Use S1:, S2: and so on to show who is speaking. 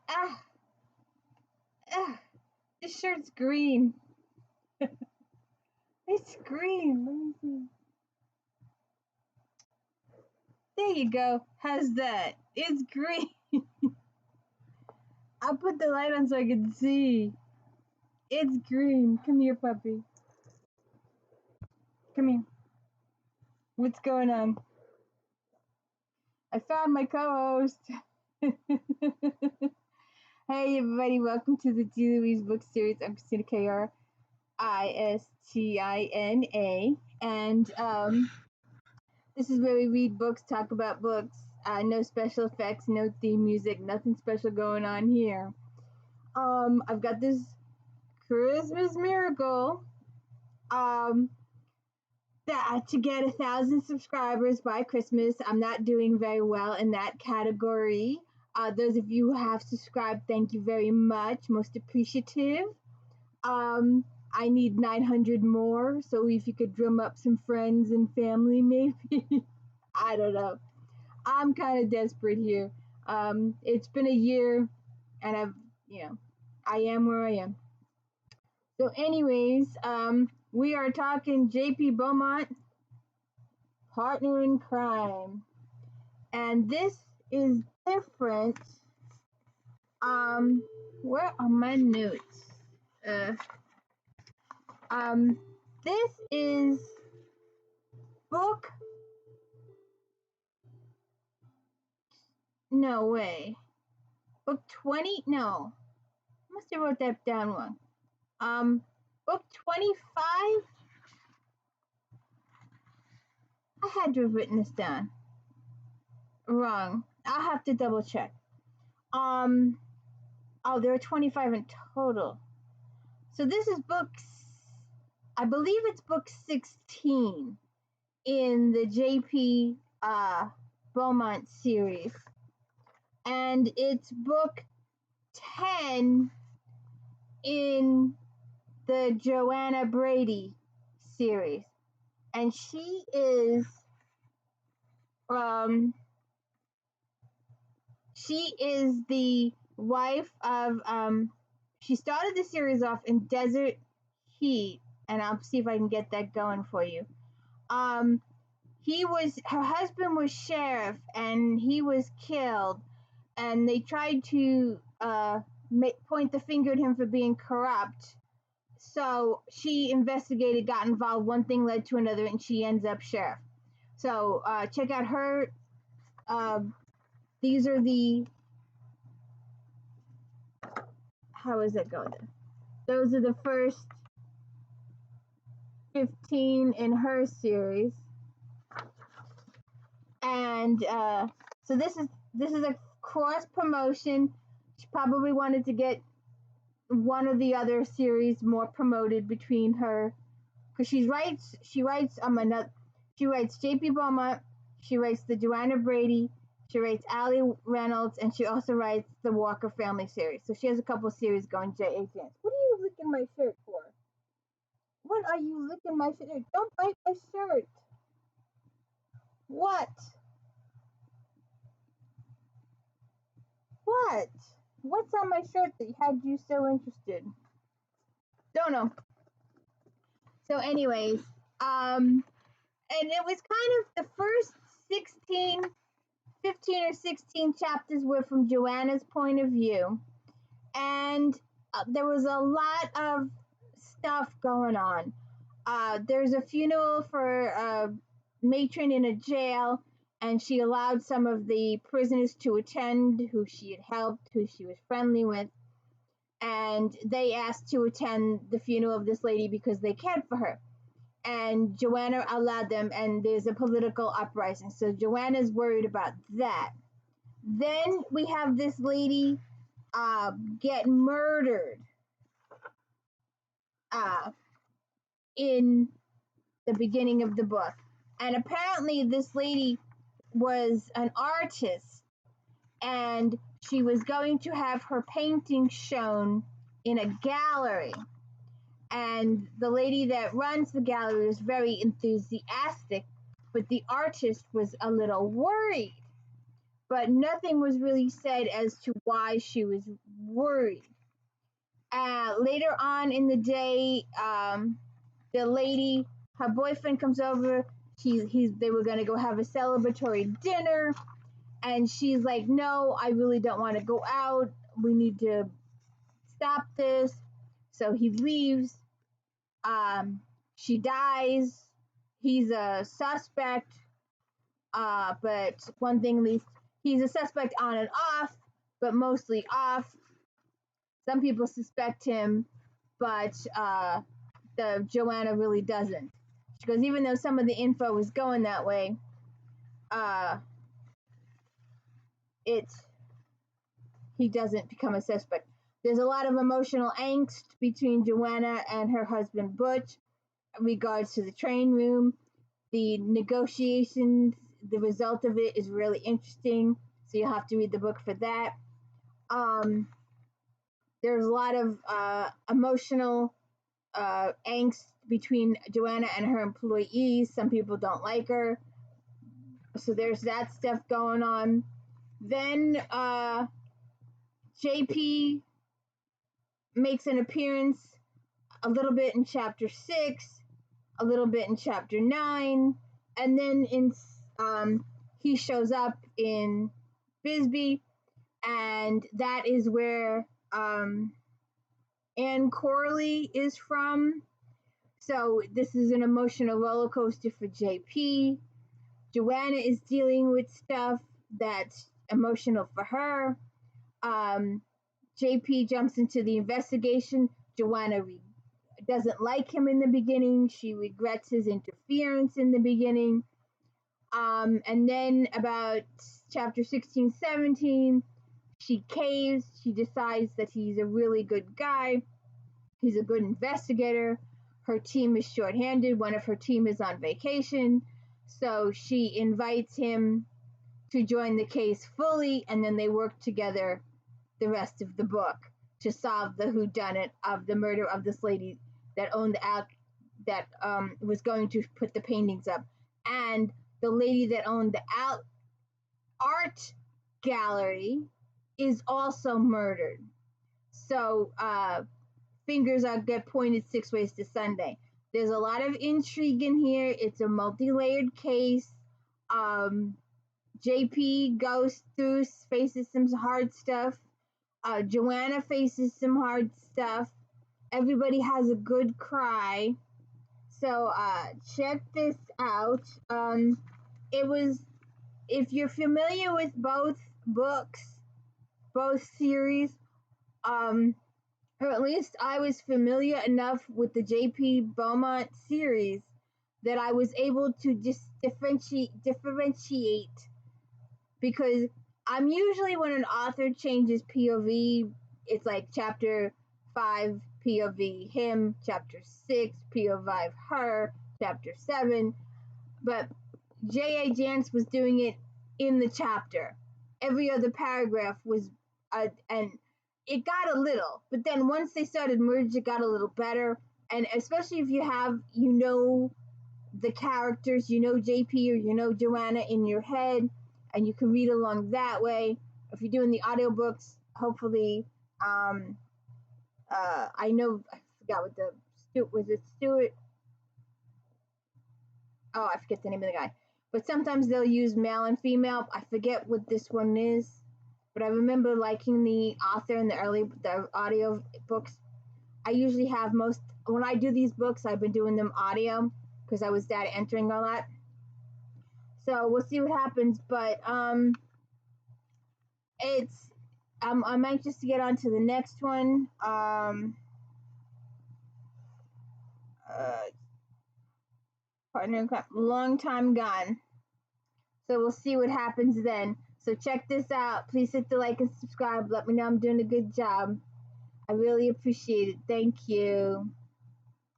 S1: Ah, ah, this shirt's green. It's green. Let me see. There you go. How's that? It's green. I'll put the light on so I can see. It's green. Come here, puppy. Come here. What's going on? I found my co-host. Hey everybody, welcome to the D. Louise book series. I'm Christina Kristina, and this is where we read books, talk about books. No special effects, no theme music, nothing special going on here. I've got this Christmas miracle. That to get 1,000 subscribers by Christmas. I'm not doing very well in that category. Those of you who have subscribed, thank you very much. Most appreciative. I need 900 more, so if you could drum up some friends and family, maybe. I don't know. I'm kind of desperate here. It's been a year, and I am where I am. So, anyways, we are talking J.P. Beaumont, Partner in Crime, and this is different. Where are my notes? This is book. No way. Book 20? No. I must have wrote that down wrong. Book 25? I had to have written this down. Wrong. I'll have to double check. Oh, there are 25 in total. So this is I believe it's book 16 in the J.P. Beaumont series. And it's book 10 in the Joanna Brady series. And she is the wife of she started the series off in Desert Heat, and I'll see if I can get that going for you. Her husband was sheriff and he was killed, and they tried to point the finger at him for being corrupt. So she investigated, got involved, one thing led to another, and she ends up sheriff. So check out her. These are how is that going? Those are the first 15 in her series. And so this is a cross promotion. She probably wanted to get one of the other series more promoted between her, because she writes J.P. Beaumont, she writes the Joanna Brady, she writes Allie Reynolds, and she also writes the Walker Family series. So she has a couple series going. J.A. Jance. What are you licking my shirt for? What are you licking my shirt? Don't bite my shirt. What? What? What's on my shirt that had you so interested? Don't know. So anyways, and it was kind of the first 15 or 16 chapters were from Joanna's point of view. And there was a lot of stuff going on. There's a funeral for a matron in a jail, and she allowed some of the prisoners to attend who she had helped, who she was friendly with. And they asked to attend the funeral of this lady because they cared for her. And Joanna allowed them, and there's a political uprising. So Joanna's worried about that. Then we have this lady get murdered in the beginning of the book. And apparently this lady was an artist, and she was going to have her painting shown in a gallery. And the lady that runs the gallery was very enthusiastic, but the artist was a little worried. but nothing was really said as to why she was worried. Later on in the day, the lady, her boyfriend comes over. They were gonna go have a celebratory dinner, and she's like, "No, I really don't want to go out. We need to stop this." So he leaves. She dies. He's a suspect, but one thing at least, he's a suspect on and off, but mostly off. Some people suspect him, but the Joanna really doesn't. She goes, even though some of the info was going that way, uh, it he doesn't become a suspect. There's a lot of emotional angst between Joanna and her husband Butch in regards to the train room. The negotiations, the result of it is really interesting, so you'll have to read the book for that. There's a lot of emotional angst between Joanna and her employees. Some people don't like her, so there's that stuff going on. Then JP makes an appearance a little bit in chapter 6, a little bit in chapter 9, and then he shows up in Bisbee, and that is where Anne Corley is from. So this is an emotional roller coaster for JP. Joanna is dealing with stuff that's emotional for her. JP jumps into the investigation. Joanna doesn't like him in the beginning. She regrets his interference in the beginning. And then about chapter 16, 17, she caves. She decides that he's a really good guy. He's a good investigator. Her team is shorthanded. One of her team is on vacation. So she invites him to join the case fully, and then they work together the rest of the book to solve the whodunit of the murder of this lady that owned that was going to put the paintings up, and the lady that owned the art gallery is also murdered. So fingers get pointed 6 ways to Sunday. There's a lot of intrigue in here. It's a multi-layered case. JP faces some hard stuff. Joanna faces some hard stuff. Everybody has a good cry. So check this out. If you're familiar with both books, both series, or at least I was familiar enough with the J.P. Beaumont series that I was able to just differentiate, because I'm usually, when an author changes POV, it's like chapter 5 POV him, chapter 6 POV her, chapter 7, but J.A. Jance was doing it in the chapter. Every other paragraph was, and it got a little, but then once they started merged, it got a little better. And especially if the characters, JP or Joanna in your head, and you can read along that way. If you're doing the audiobooks, hopefully, I forgot what was it Stuart? Oh, I forget the name of the guy. But sometimes they'll use male and female. I forget what this one is, but I remember liking the author in the audio books. I usually have when I do these books, I've been doing them audio because I was data entering a lot. So we'll see what happens, but I'm anxious to get on to the next one. Partner in crime, long time gone. So we'll see what happens then. So check this out. Please hit the like and subscribe. Let me know I'm doing a good job. I really appreciate it. Thank you.